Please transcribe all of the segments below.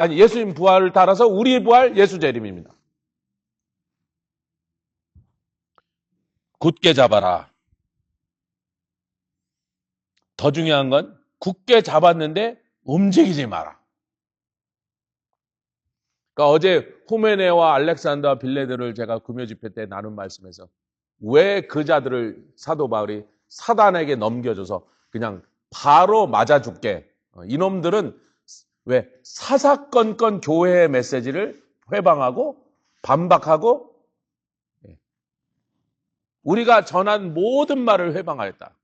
아니, 예수님 부활을 따라서 우리 부활 예수 재림입니다. 굳게 잡아라. 더 중요한 건 굳게 잡았는데 움직이지 마라. 그러니까 어제 후메네와 알렉산더와 빌레드를 제가 금요 집회 때 나눈 말씀에서 왜 그 자들을 사도 바울이 사단에게 넘겨줘서 그냥 바로 맞아 죽게. 이놈들은 왜 사사건건 교회의 메시지를 회방하고 반박하고 우리가 전한 모든 말을 회방하였다.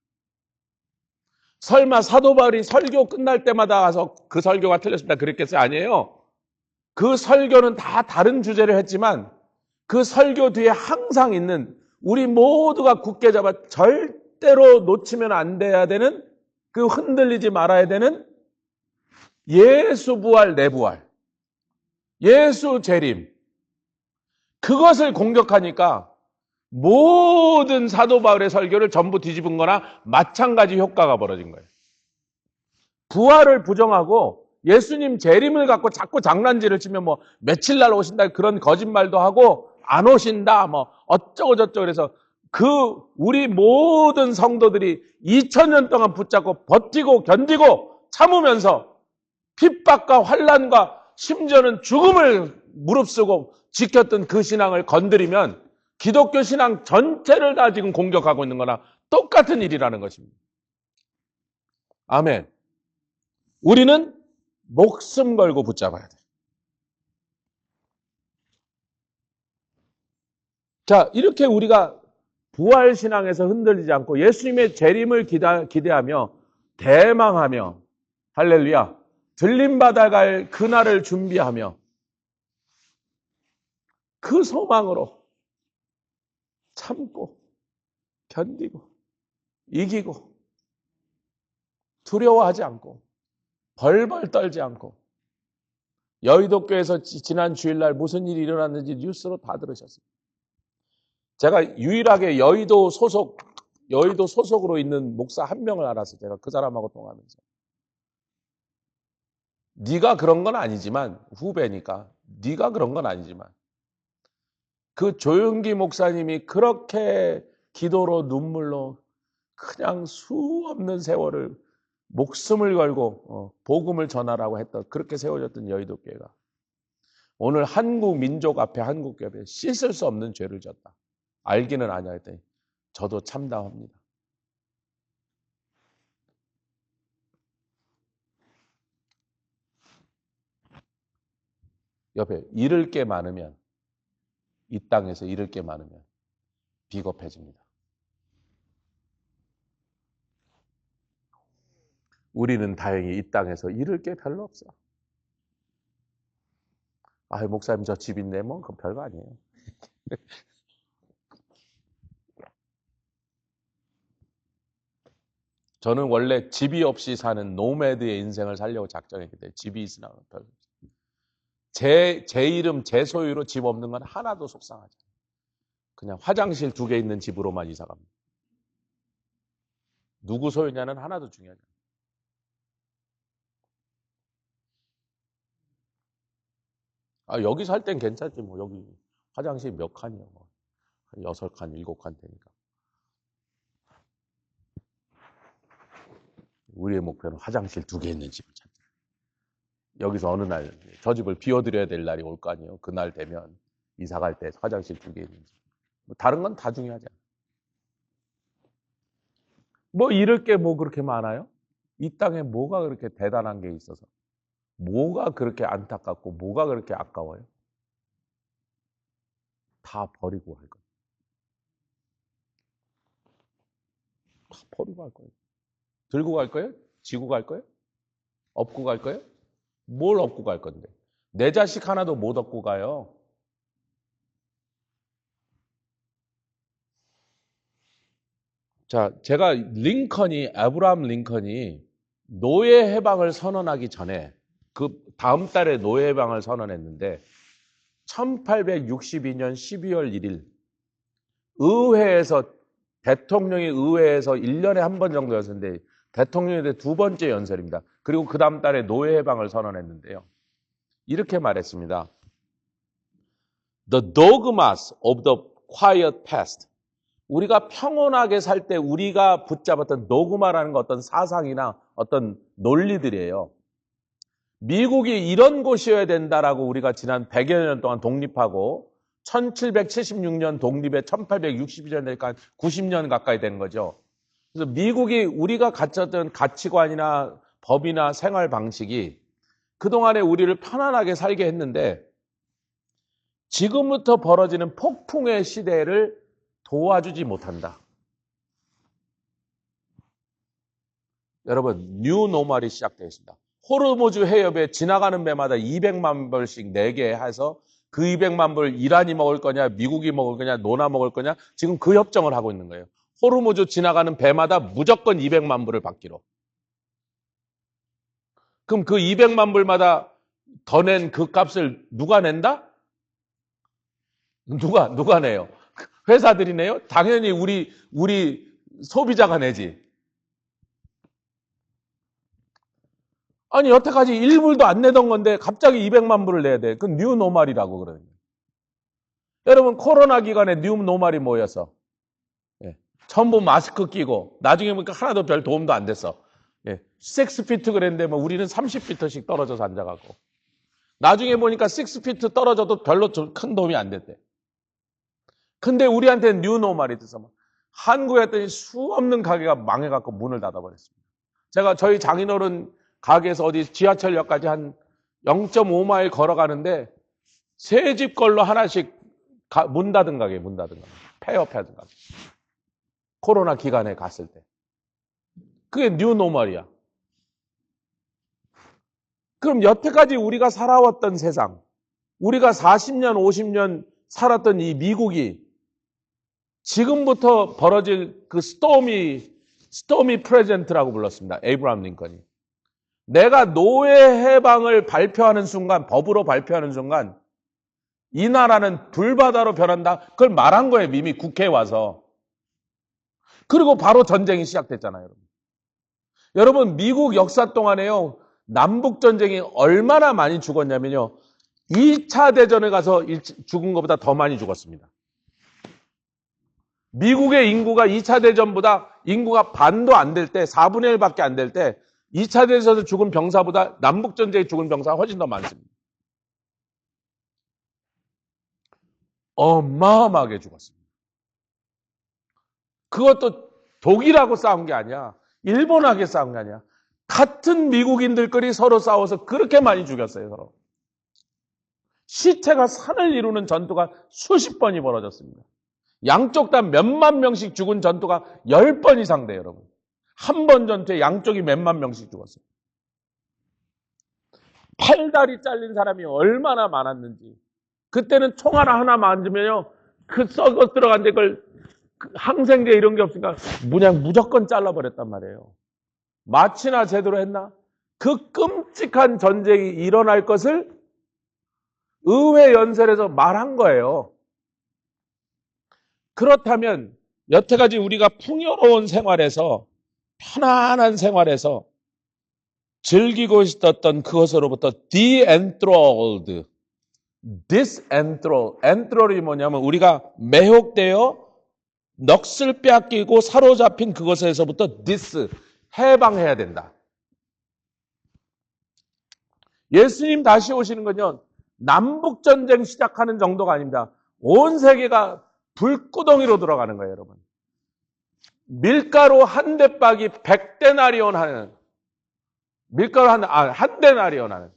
설마 사도 바울이 설교 끝날 때마다 가서 그 설교가 틀렸습니다 그랬겠어요? 아니에요. 그 설교는 다 다른 주제를 했지만 그 설교 뒤에 항상 있는 우리 모두가 굳게 잡아 절대로 놓치면 안 돼야 되는 그 흔들리지 말아야 되는 예수 부활, 내 부활, 예수 재림, 그것을 공격하니까 모든 사도 바울의 설교를 전부 뒤집은 거나 마찬가지 효과가 벌어진 거예요. 부활을 부정하고 예수님 재림을 갖고 자꾸 장난질을 치면 뭐 며칠 날 오신다 그런 거짓말도 하고 안 오신다 뭐 어쩌고 저쩌고 그래서 그 우리 모든 성도들이 2000년 동안 붙잡고 버티고 견디고 참으면서 핍박과 환난과 심지어는 죽음을 무릅쓰고 지켰던 그 신앙을 건드리면 기독교 신앙 전체를 다 지금 공격하고 있는 거나 똑같은 일이라는 것입니다. 아멘. 우리는 목숨 걸고 붙잡아야 돼. 자, 이렇게 우리가 부활신앙에서 흔들리지 않고 예수님의 재림을 기대하며 대망하며 할렐루야 들림받아갈 그날을 준비하며 그 소망으로 참고 견디고 이기고 두려워하지 않고 벌벌 떨지 않고 여의도교에서 지난 주일날 무슨 일이 일어났는지 뉴스로 다 들으셨어요. 제가 유일하게 여의도 소속으로 있는 목사 한 명을 알았어요. 제가 그 사람하고 통화하면서. 네가 그런 건 아니지만 후배니까 네가 그런 건 아니지만 그 조용기 목사님이 그렇게 기도로 눈물로 그냥 수없는 세월을 목숨을 걸고 복음을 전하라고 했던 그렇게 세워졌던 여의도 교회가 오늘 한국 민족 앞에 한국 교회에 씻을 수 없는 죄를 졌다. 알기는 아냐 했더니 저도 참담합니다. 옆에 잃을 게 많으면 이 땅에서 잃을 게 많으면 비겁해집니다. 우리는 다행히 이 땅에서 잃을 게 별로 없어. 아, 목사님 저 집 있네. 뭐 그건 별거 아니에요. 저는 원래 집이 없이 사는 노매드의 인생을 살려고 작정했기 때문에 집이 있으나 별로 없어요. 제 이름, 제 소유로 집 없는 건 하나도 속상하지 않아요. 그냥 화장실 2개 있는 집으로만 이사 갑니다. 누구 소유냐는 하나도 중요하지 않아요. 아, 여기 살 땐 괜찮지 뭐. 여기 화장실 몇 칸이요. 뭐. 6칸, 7칸 되니까. 우리의 목표는 화장실 2개 있는 집을 찾자. 여기서 어느 날 저 집을 비워드려야 될 날이 올 거 아니에요. 그날 되면 이사 갈 때 화장실 2개 있는 집. 뭐 다른 건 다 중요하지 않아요. 뭐 잃을 게 뭐 그렇게 많아요? 이 땅에 뭐가 그렇게 대단한 게 있어서 뭐가 그렇게 안타깝고 뭐가 그렇게 아까워요? 다 버리고 할 거예요. 다 버리고 할 거예요. 들고 갈 거예요? 지고 갈 거예요? 업고 갈 거예요? 뭘 업고 갈 건데? 내 자식 하나도 못 업고 가요. 자, 제가 아브라함 링컨이 노예 해방을 선언하기 전에 그 다음 달에 노예 해방을 선언했는데 1862년 12월 1일 대통령이 의회에서 1년에 한 번 정도 연설인데 대통령의 2번째 연설입니다. 그리고 그 다음 달에 노예 해방을 선언했는데요. 이렇게 말했습니다. The dogmas of the quiet past. 우리가 평온하게 살 때 우리가 붙잡았던 노그마라는 거 어떤 사상이나 어떤 논리들이에요. 미국이 이런 곳이어야 된다라고 우리가 지난 100여 년 동안 독립하고 1776년 독립에 1862년이니까 90년 가까이 된 거죠. 그래서 미국이 우리가 가졌던 가치관이나 법이나 생활 방식이 그동안에 우리를 편안하게 살게 했는데 지금부터 벌어지는 폭풍의 시대를 도와주지 못한다. 여러분, 뉴 노멀이 시작되어 있습니다. 호르무즈 해협에 지나가는 배마다 200만 불씩 내게 해서 그 200만 불 이란이 먹을 거냐, 미국이 먹을 거냐, 노나 먹을 거냐, 지금 그 협정을 하고 있는 거예요. 호르무즈 지나가는 배마다 무조건 200만 불을 받기로. 그럼 그 200만 불마다 더 낸 그 값을 누가 낸다? 누가 내요? 회사들이 내요? 당연히 우리 소비자가 내지. 아니, 여태까지 1불도 안 내던 건데 갑자기 200만 불을 내야 돼. 그건 뉴 노멀이라고 그러는 거예요. 여러분, 코로나 기간에 뉴 노멀이 뭐였어? 예. 전부 마스크 끼고 나중에 보니까 하나도 별 도움도 안 됐어. 예. 6피트 그랬는데 뭐 우리는 30피트씩 떨어져서 앉아가고. 나중에 보니까 6피트 떨어져도 별로 큰 도움이 안 됐대. 근데 우리한테는 뉴 노멀이 돼서 한국에 했더니 수없는 가게가 망해갖고 문을 닫아버렸습니다. 제가 저희 장인어른 가게에서 어디 지하철역까지 한 0.5마일 걸어가는데 세 집 걸로 하나씩 문 닫은 가게. 폐업하던 가게. 코로나 기간에 갔을 때. 그게 뉴 노멀이야. 그럼 여태까지 우리가 살아왔던 세상, 우리가 40년, 50년 살았던 이 미국이 지금부터 벌어질 그 스토미 프레젠트라고 불렀습니다. 에이브라함 링컨이. 내가 노예 해방을 발표하는 순간, 법으로 발표하는 순간 이 나라는 불바다로 변한다. 그걸 말한 거예요. 이미 국회에 와서. 그리고 바로 전쟁이 시작됐잖아요. 여러분. 여러분, 미국 역사 동안에요. 남북전쟁이 얼마나 많이 죽었냐면요. 2차 대전에 가서 죽은 것보다 더 많이 죽었습니다. 미국의 인구가 2차 대전보다 인구가 반도 안 될 때, 4분의 1밖에 안 될 때 2차 대전에서 죽은 병사보다 남북전쟁에 죽은 병사가 훨씬 더 많습니다. 어마어마하게 죽었습니다. 그것도 독일하고 싸운 게 아니야. 일본하고 싸운 게 아니야. 같은 미국인들끼리 서로 싸워서 그렇게 많이 죽였어요. 서로. 시체가 산을 이루는 전투가 수십 번이 벌어졌습니다. 양쪽 다 몇만 명씩 죽은 전투가 10번 이상 돼요. 여러분. 한 번 전투에 양쪽이 몇만 명씩 죽었어요. 팔다리 잘린 사람이 얼마나 많았는지. 그때는 총 하나 맞으면요. 그 썩어 들어간 걸 항생제 이런 게 없으니까 그냥 무조건 잘라버렸단 말이에요. 마취나 제대로 했나? 그 끔찍한 전쟁이 일어날 것을 의회 연설에서 말한 거예요. 그렇다면 여태까지 우리가 풍요로운 생활에서 편안한 생활에서 즐기고 있었던 그것으로부터 enthralled, enthrall이 뭐냐면 우리가 매혹되어 넋을 빼앗기고 사로잡힌 그것에서부터 해방해야 된다. 예수님 다시 오시는 건요. 남북전쟁 시작하는 정도가 아닙니다. 온 세계가 불구덩이로 들어가는 거예요, 여러분. 밀가루 한 대박이 100데나리온 하는, 밀가루 한 데나리온 하는.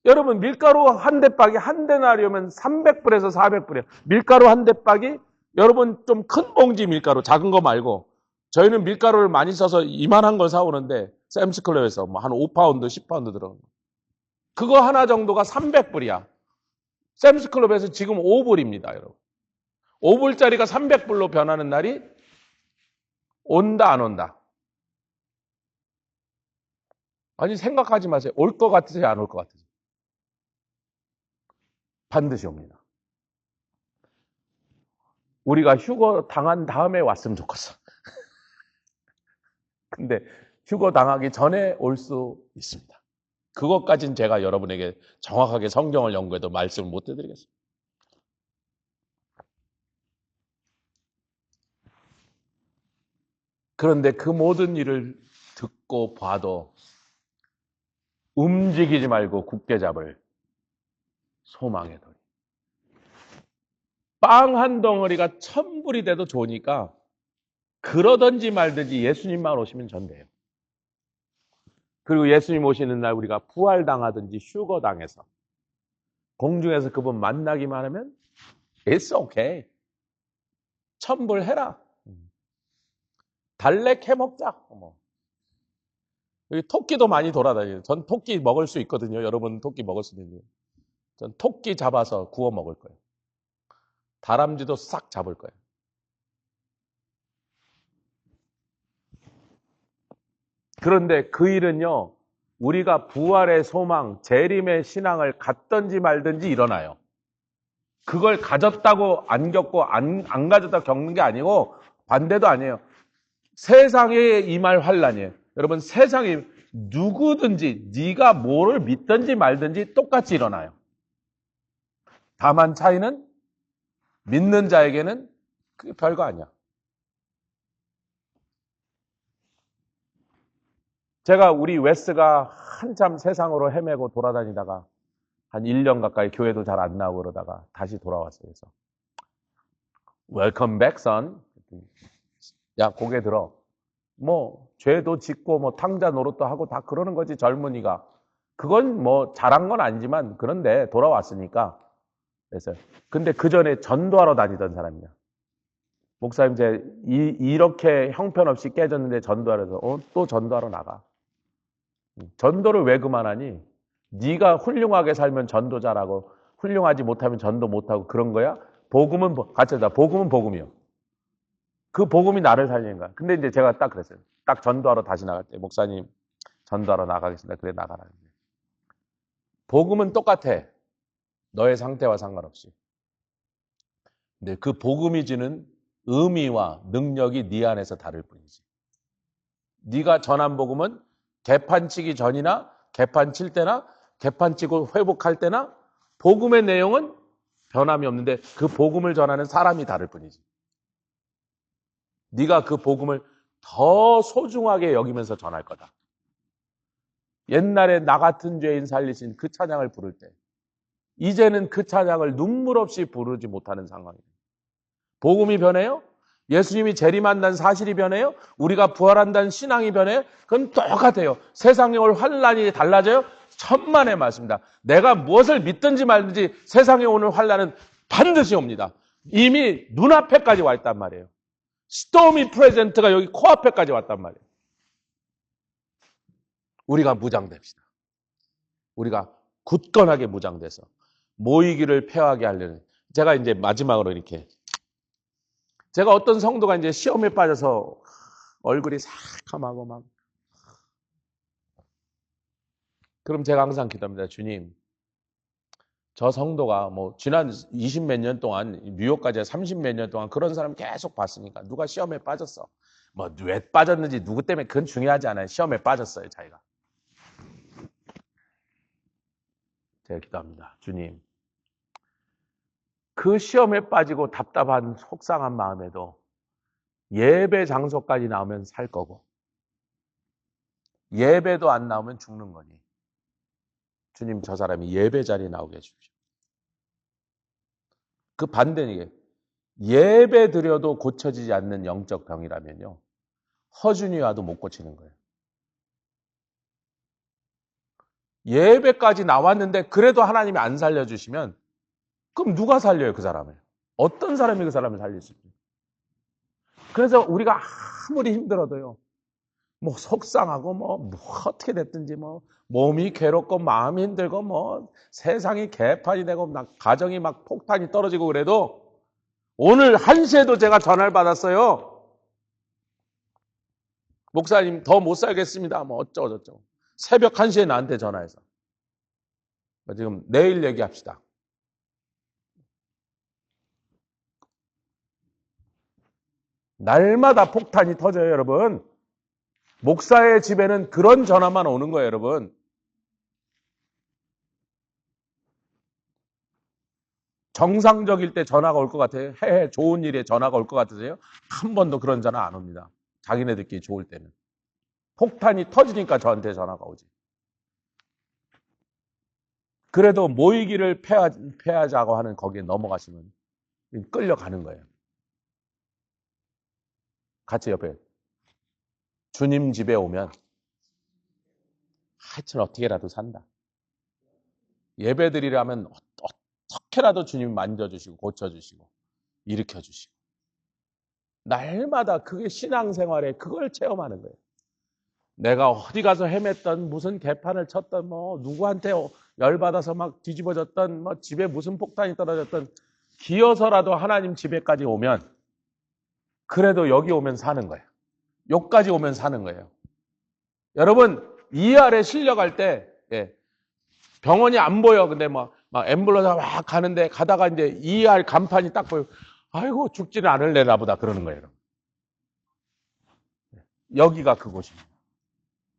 여러분, 밀가루 한 대박이 한 데나리오면 300불에서 400불이에요. 밀가루 한 대박이, 여러분 좀 큰 봉지 밀가루, 작은 거 말고, 저희는 밀가루를 많이 써서 이만한 걸 사오는데, 샘스클럽에서 뭐 한 5파운드, 10파운드 들어간 거. 그거 하나 정도가 300불이야. 샘스클럽에서 지금 5불입니다, 여러분. 5불짜리가 300불로 변하는 날이 온다, 안 온다? 아니, 생각하지 마세요. 올 것 같으세요, 안 올 것 같으세요? 반드시 옵니다. 우리가 휴거 당한 다음에 왔으면 좋겠어. 근데 휴거 당하기 전에 올 수 있습니다. 그것까진 제가 여러분에게 정확하게 성경을 연구해도 말씀을 못 해드리겠습니다. 그런데 그 모든 일을 듣고 봐도 움직이지 말고 굳게 잡을 소망의 돌이. 빵 한 덩어리가 천불이 돼도 좋으니까 그러든지 말든지 예수님만 오시면 전 돼요. 그리고 예수님 오시는 날 우리가 부활당하든지 휴거당해서 공중에서 그분 만나기만 하면 It's okay. 천불 해라. 달래 캐먹자. 여기 토끼도 많이 돌아다녀요. 전 토끼 먹을 수 있거든요. 여러분 토끼 먹을 수 있는데. 전 토끼 잡아서 구워 먹을 거예요. 다람쥐도 싹 잡을 거예요. 그런데 그 일은요, 우리가 부활의 소망, 재림의 신앙을 갖든지 말든지 일어나요. 그걸 가졌다고 안 겪고 안 가졌다고 겪는 게 아니고 반대도 아니에요. 세상에 임할 환란이에요. 여러분 세상에 누구든지 네가 뭐를 믿든지 말든지 똑같이 일어나요. 다만 차이는 믿는 자에게는 그게 별거 아니야. 제가 우리 웨스가 한참 세상으로 헤매고 돌아다니다가 한 1년 가까이 교회도 잘 안 나오고 그러다가 다시 돌아왔어요. 그래서 Welcome back, son. 야, 고개 들어. 뭐 죄도 짓고 뭐 탕자 노릇도 하고 다 그러는 거지 젊은이가. 그건 뭐 잘한 건 아니지만 그런데 돌아왔으니까. 그래서 근데 그 전에 전도하러 다니던 사람이야. 목사님 이제 이렇게 형편없이 깨졌는데 전도하러 해서 또 전도하러 나가. 전도를 왜 그만하니? 네가 훌륭하게 살면 전도자라고 훌륭하지 못하면 전도 못하고 그런 거야? 복음은 같이 하자. 복음은 복음이요. 그 복음이 나를 살리는 거야. 근데 이제 제가 딱 그랬어요. 딱 전도하러 다시 나갈 때 목사님 전도하러 나가겠습니다. 그래 나가라는데. 복음은 똑같아. 너의 상태와 상관없이. 근데 그 복음이 주는 의미와 능력이 네 안에서 다를 뿐이지. 네가 전한 복음은 개판치기 전이나 개판칠 때나 개판치고 회복할 때나 복음의 내용은 변함이 없는데 그 복음을 전하는 사람이 다를 뿐이지. 네가 그 복음을 더 소중하게 여기면서 전할 거다. 옛날에 나 같은 죄인 살리신 그 찬양을 부를 때 이제는 그 찬양을 눈물 없이 부르지 못하는 상황이에요. 복음이 변해요? 예수님이 재림한다는 사실이 변해요? 우리가 부활한다는 신앙이 변해요? 그건 똑같아요. 세상에 올 환란이 달라져요? 천만의 말씀입니다. 내가 무엇을 믿든지 말든지 세상에 오는 환란은 반드시 옵니다. 이미 눈앞에까지 와 있단 말이에요. 스토미 프레젠트가 여기 코앞에까지 왔단 말이에요. 우리가 무장됩시다. 우리가 굳건하게 무장돼서 모이기를 패하게 하려는. 제가 이제 마지막으로 이렇게 제가 어떤 성도가 이제 시험에 빠져서 얼굴이 새카마고 막 그럼 제가 항상 기도합니다. 주님, 저 성도가 뭐 지난 20 몇 년 동안 뉴욕까지 30 몇 년 동안 그런 사람 계속 봤으니까 누가 시험에 빠졌어. 뭐 왜 빠졌는지 누구 때문에 그건 중요하지 않아요. 시험에 빠졌어요, 자기가. 제가 기도합니다. 주님, 그 시험에 빠지고 답답한 속상한 마음에도 예배 장소까지 나오면 살 거고 예배도 안 나오면 죽는 거니. 주님, 저 사람이 예배 자리에 나오게 해주십시오. 그 반대는 이게 예배 드려도 고쳐지지 않는 영적 병이라면요. 허준이 와도 못 고치는 거예요. 예배까지 나왔는데 그래도 하나님이 안 살려주시면 그럼 누가 살려요, 그 사람을? 어떤 사람이 그 사람을 살릴 수 있어요? 그래서 우리가 아무리 힘들어도요. 뭐 속상하고 뭐 어떻게 됐든지 뭐 몸이 괴롭고 마음이 힘들고 뭐 세상이 개판이 되고 막 가정이 막 폭탄이 떨어지고 그래도 오늘 1시에도 제가 전화를 받았어요. 목사님 더 못 살겠습니다. 뭐 어쩌고저쩌고. 새벽 1시에 나한테 전화해서. 지금 내일 얘기합시다. 날마다 폭탄이 터져요, 여러분. 목사의 집에는 그런 전화만 오는 거예요, 여러분. 정상적일 때 전화가 올 것 같아요? 좋은 일에 전화가 올 것 같으세요? 한 번도 그런 전화 안 옵니다. 자기네들끼리 좋을 때는. 폭탄이 터지니까 저한테 전화가 오지. 그래도 모이기를 패하자고 하는 거기에 넘어가시면 끌려가는 거예요. 같이 옆에 주님 집에 오면 하여튼 어떻게라도 산다. 예배드리라면 어떻게라도 주님 만져주시고 고쳐주시고 일으켜주시고 날마다 그게 신앙생활에 그걸 체험하는 거예요. 내가 어디 가서 헤맸던 무슨 개판을 쳤던 뭐 누구한테 열받아서 막 뒤집어졌던 뭐 집에 무슨 폭탄이 떨어졌던 기어서라도 하나님 집에까지 오면 그래도 여기 오면 사는 거예요. 여기까지 오면 사는 거예요. 여러분 이 아래 실려갈 때 병원이 안 보여. 근데 막 앰뷸런스가 막 가는데 가다가 이제 ER 간판이 딱 보여. 아이고 죽지는 않을래나 보다 그러는 거예요. 여기가 그곳입니다.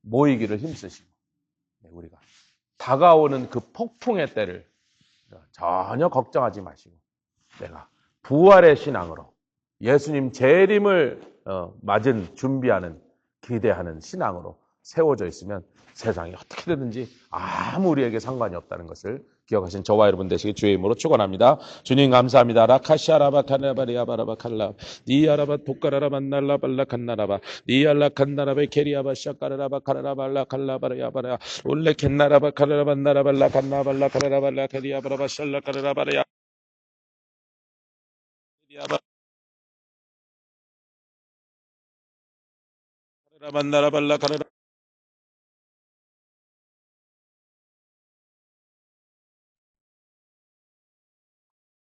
모이기를 힘쓰시고 우리가 다가오는 그 폭풍의 때를 전혀 걱정하지 마시고 내가 부활의 신앙으로 예수님 재림을 맞은 준비하는 기대하는 신앙으로 세워져 있으면 세상이 어떻게 되든지 아무 우리에게 상관이 없다는 것을 기억하신 저와 여러분 되시길 주의 이름으로 축원합니다. 주님 감사합니다. 라카시아라바 카나바리아바라바 칼라 니아라바 독가라라바 날라발라 칸나라바 니알라 칸나라바 케리아바 샤카라라바 카라라발라 칼라바리아바라 올레 캔나라바 카라라바 나라발라 칸나발라 카라라발라 케리아바라바 샬라 카라라바리아 라반나라발라 카라라